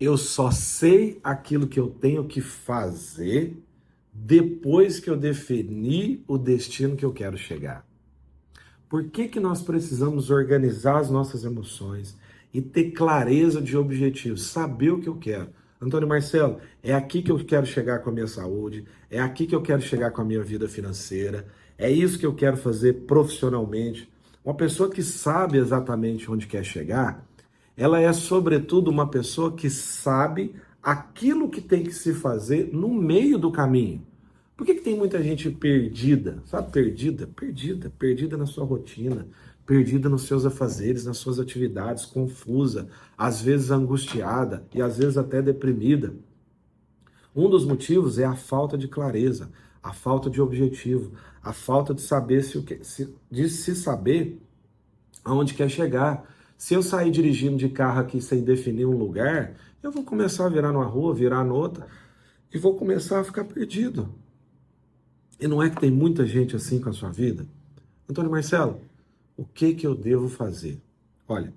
Eu só sei aquilo que eu tenho que fazer depois que eu definir o destino que eu quero chegar. Por que que nós precisamos organizar as nossas emoções e ter clareza de objetivos, saber o que eu quero? Antônio Marcelo, é aqui que eu quero chegar com a minha saúde, é aqui que eu quero chegar com a minha vida financeira, é isso que eu quero fazer profissionalmente. Uma pessoa que sabe exatamente onde quer chegar, ela é, sobretudo, uma pessoa que sabe aquilo que tem que se fazer no meio do caminho. Por que tem muita gente perdida? Sabe, perdida na sua rotina, perdida nos seus afazeres, nas suas atividades, confusa, às vezes angustiada e às vezes até deprimida. Um dos motivos é a falta de clareza, a falta de objetivo, a falta de saber de se saber aonde quer chegar. Se eu sair dirigindo de carro aqui sem definir um lugar, eu vou começar a virar numa rua, virar noutra e vou começar a ficar perdido. E não é que tem muita gente assim com a sua vida? Antônio Marcelo, o que que eu devo fazer? Olha,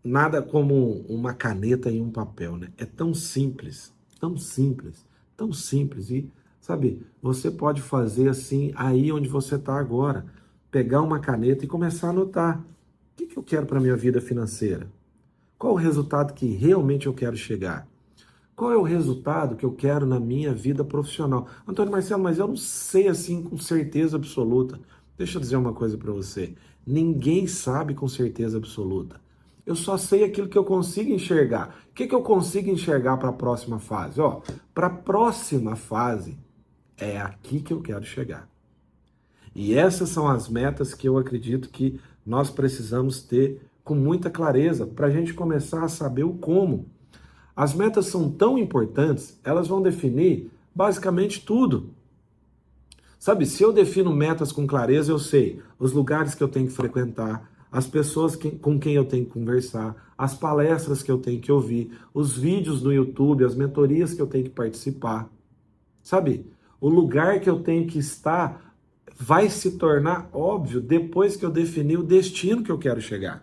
nada como uma caneta e um papel, né? É tão simples, tão simples, tão simples. E, sabe, você pode fazer assim aí onde você está agora. Pegar uma caneta e começar a anotar. O que que eu quero para a minha vida financeira? Qual o resultado que realmente eu quero chegar? Qual é o resultado que eu quero na minha vida profissional? Antônio Marcelo, mas eu não sei assim com certeza absoluta. Deixa eu dizer uma coisa para você. Ninguém sabe com certeza absoluta. Eu só sei aquilo que eu consigo enxergar. O que que eu consigo enxergar para a próxima fase? Ó, para a próxima fase, é aqui que eu quero chegar. E essas são as metas que eu acredito que nós precisamos ter com muita clareza para a gente começar a saber o como. As metas são tão importantes, elas vão definir basicamente tudo. Sabe, se eu defino metas com clareza, eu sei os lugares que eu tenho que frequentar, as pessoas com quem eu tenho que conversar, as palestras que eu tenho que ouvir, os vídeos no YouTube, as mentorias que eu tenho que participar. Sabe, o lugar que eu tenho que estar vai se tornar óbvio depois que eu definir o destino que eu quero chegar.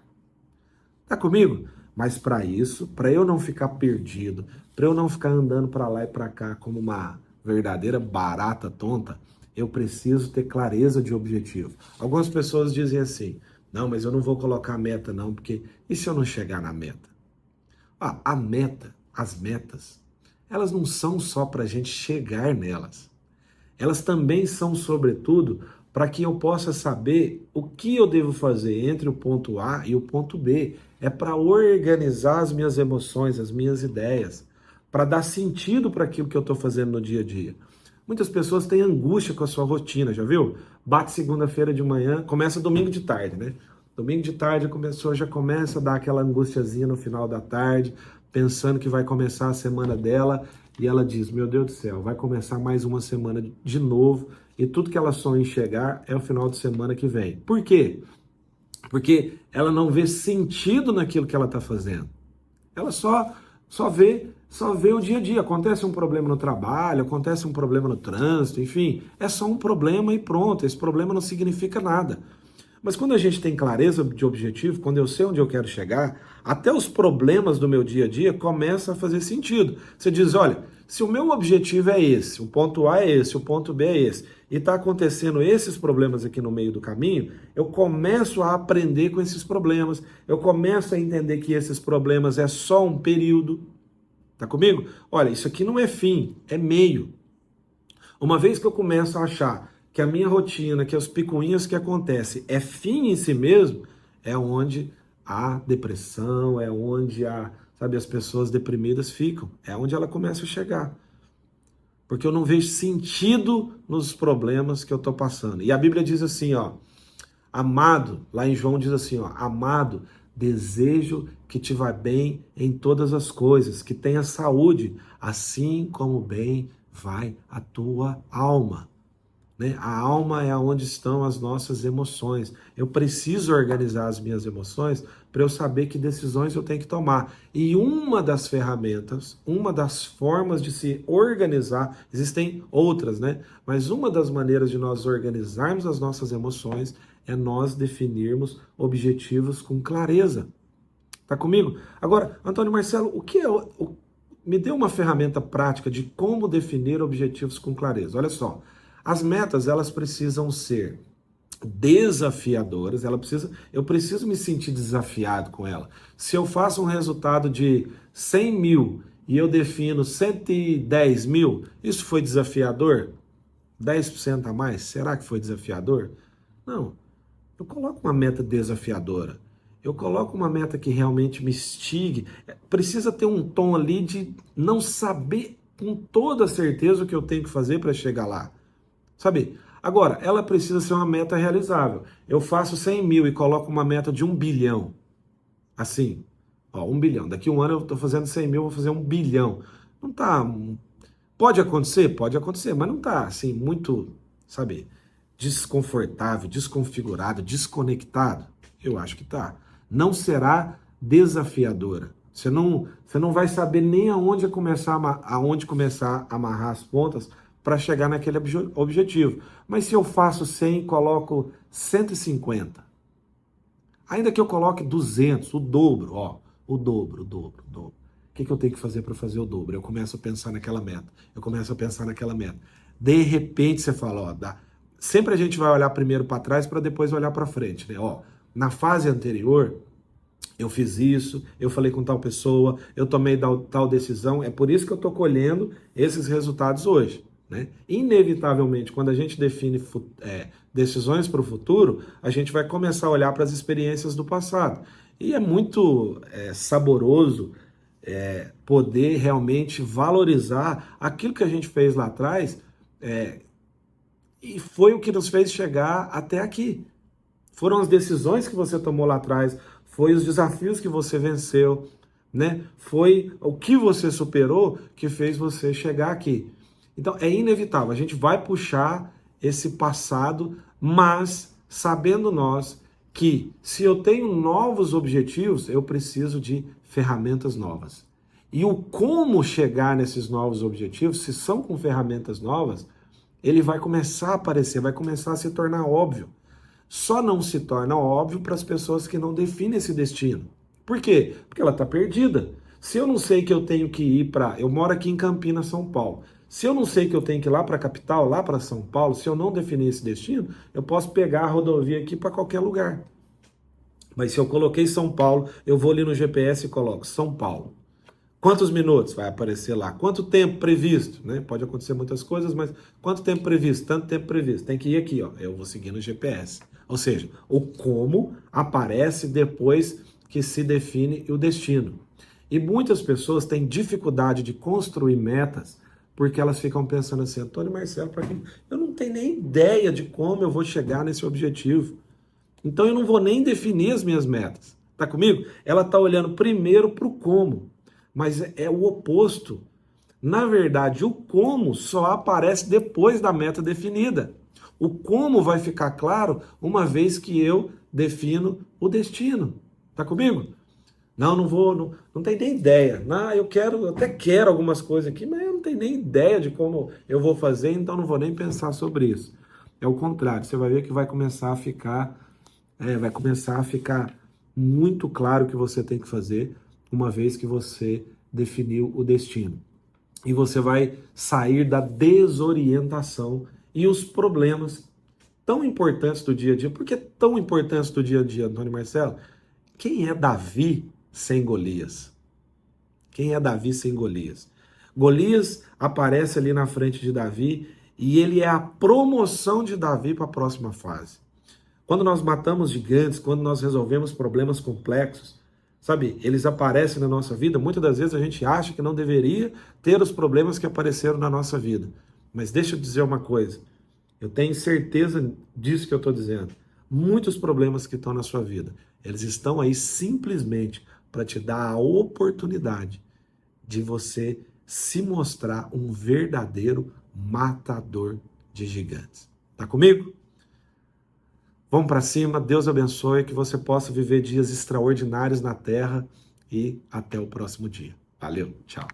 Tá comigo? Mas para isso, para eu não ficar perdido, para eu não ficar andando para lá e para cá como uma verdadeira barata tonta, eu preciso ter clareza de objetivo. Algumas pessoas dizem assim: não, mas eu não vou colocar meta não, porque e se eu não chegar na meta? Ah, a meta, as metas, elas não são só para a gente chegar nelas. Elas também são, sobretudo, para que eu possa saber o que eu devo fazer entre o ponto A e o ponto B. É para organizar as minhas emoções, as minhas ideias, para dar sentido para aquilo que eu estou fazendo no dia a dia. Muitas pessoas têm angústia com a sua rotina, já viu? Bate segunda-feira de manhã, começa domingo de tarde, né? Domingo de tarde a pessoa já começa a dar aquela angustiazinha no final da tarde, pensando que vai começar a semana dela, e ela diz: meu Deus do céu, vai começar mais uma semana de novo, e tudo que ela sonha em chegar é o final de semana que vem. Por quê? Porque ela não vê sentido naquilo que ela está fazendo. Ela só vê o dia a dia. Acontece um problema no trabalho, acontece um problema no trânsito, enfim, é só um problema e pronto. Esse problema não significa nada. Mas quando a gente tem clareza de objetivo, quando eu sei onde eu quero chegar, até os problemas do meu dia a dia começam a fazer sentido. Você diz: olha, se o meu objetivo é esse, o ponto A é esse, o ponto B é esse, e está acontecendo esses problemas aqui no meio do caminho, eu começo a aprender com esses problemas, eu começo a entender que esses problemas é só um período. Tá comigo? Olha, isso aqui não é fim, é meio. Uma vez que eu começo a achar que a minha rotina, que as picuinhas que acontecem é fim em si mesmo, é onde a depressão, é onde sabe, as pessoas deprimidas ficam, é onde ela começa a chegar. Porque eu não vejo sentido nos problemas que eu estou passando. E a Bíblia diz assim, ó: amado, lá em João diz assim, ó: amado, desejo que te vá bem em todas as coisas, que tenha saúde, assim como bem vai a tua alma. Né? A alma é onde estão as nossas emoções. Eu preciso organizar as minhas emoções para eu saber que decisões eu tenho que tomar. E uma das ferramentas, uma das formas de se organizar, existem outras, né? Mas uma das maneiras de nós organizarmos as nossas emoções é nós definirmos objetivos com clareza. Tá comigo? Agora, Antônio Marcelo, o que é me dê uma ferramenta prática de como definir objetivos com clareza. Olha só, as metas elas precisam ser desafiadoras, eu preciso me sentir desafiado com ela. Se eu faço um resultado de 100 mil e eu defino 110 mil, isso foi desafiador? 10% a mais? Será que foi desafiador? Não. Eu coloco uma meta desafiadora. Eu coloco uma meta que realmente me instigue. Precisa ter um tom ali de não saber com toda certeza o que eu tenho que fazer para chegar lá. Sabe? Agora, ela precisa ser uma meta realizável. Eu faço 100 mil e coloco uma meta de 1 bilhão. Assim, ó, 1 bilhão. Daqui a um ano eu estou fazendo 100 mil, vou fazer 1 bilhão. Não tá... Pode acontecer? Pode acontecer, mas não tá, assim, muito, sabe, desconfortável, desconfigurado, desconectado. Eu acho que tá. Não será desafiadora. Você não vai saber nem aonde começar a amarrar as pontas para chegar naquele objetivo. Mas se eu faço 100 e coloco 150, ainda que eu coloque 200, o dobro, ó, o dobro. O que eu tenho que fazer para fazer o dobro? Eu começo a pensar naquela meta. De repente você fala, ó, sempre a gente vai olhar primeiro para trás para depois olhar para frente, né? Ó, na fase anterior, eu fiz isso, eu falei com tal pessoa, eu tomei tal decisão, é por isso que eu estou colhendo esses resultados hoje, né? Inevitavelmente, quando a gente define decisões para o futuro, a gente vai começar a olhar para as experiências do passado. E é muito saboroso poder realmente valorizar aquilo que a gente fez lá atrás e foi o que nos fez chegar até aqui. Foram as decisões que você tomou lá atrás, foi os desafios que você venceu, né? Foi o que você superou que fez você chegar aqui. Então é inevitável, a gente vai puxar esse passado, mas sabendo nós que se eu tenho novos objetivos, eu preciso de ferramentas novas. E o como chegar nesses novos objetivos, se são com ferramentas novas, ele vai começar a aparecer, vai começar a se tornar óbvio. Só não se torna óbvio para as pessoas que não definem esse destino. Por quê? Porque ela está perdida. Se eu não sei que eu tenho que ir para... Eu moro aqui em Campinas, São Paulo. Se eu não sei que eu tenho que ir lá para a capital, lá para São Paulo, se eu não definir esse destino, eu posso pegar a rodovia aqui para qualquer lugar. Mas se eu coloquei São Paulo, eu vou ali no GPS e coloco São Paulo. Quantos minutos vai aparecer lá? Quanto tempo previsto? Né? Pode acontecer muitas coisas, mas quanto tempo previsto? Tanto tempo previsto. Tem que ir aqui, ó. Eu vou seguir no GPS. Ou seja, o como aparece depois que se define o destino. E muitas pessoas têm dificuldade de construir metas porque elas ficam pensando assim, Antônio Marcelo, para quem? Eu não tenho nem ideia de como eu vou chegar nesse objetivo. Então eu não vou nem definir as minhas metas. Tá comigo? Ela está olhando primeiro para o como. Mas é o oposto. Na verdade, o como só aparece depois da meta definida. O como vai ficar claro uma vez que eu defino o destino. Tá comigo? Não, não vou, não tenho nem ideia. Não, eu até quero algumas coisas aqui, mas eu não tenho nem ideia de como eu vou fazer, então não vou nem pensar sobre isso. É o contrário, você vai ver que vai começar a ficar muito claro o que você tem que fazer uma vez que você definiu o destino. E você vai sair da desorientação e os problemas tão importantes do dia a dia. Por que tão importantes do dia a dia, Antônio Marcelo? Quem é Davi sem Golias? Quem é Davi sem Golias? Golias aparece ali na frente de Davi e ele é a promoção de Davi para a próxima fase. Quando nós matamos gigantes, quando nós resolvemos problemas complexos, sabe, eles aparecem na nossa vida, muitas das vezes a gente acha que não deveria ter os problemas que apareceram na nossa vida. Mas deixa eu dizer uma coisa, eu tenho certeza disso que eu estou dizendo. Muitos problemas que estão na sua vida, eles estão aí simplesmente para te dar a oportunidade de você se mostrar um verdadeiro matador de gigantes. Tá comigo? Vamos para cima, Deus abençoe, que você possa viver dias extraordinários na terra e até o próximo dia. Valeu, tchau.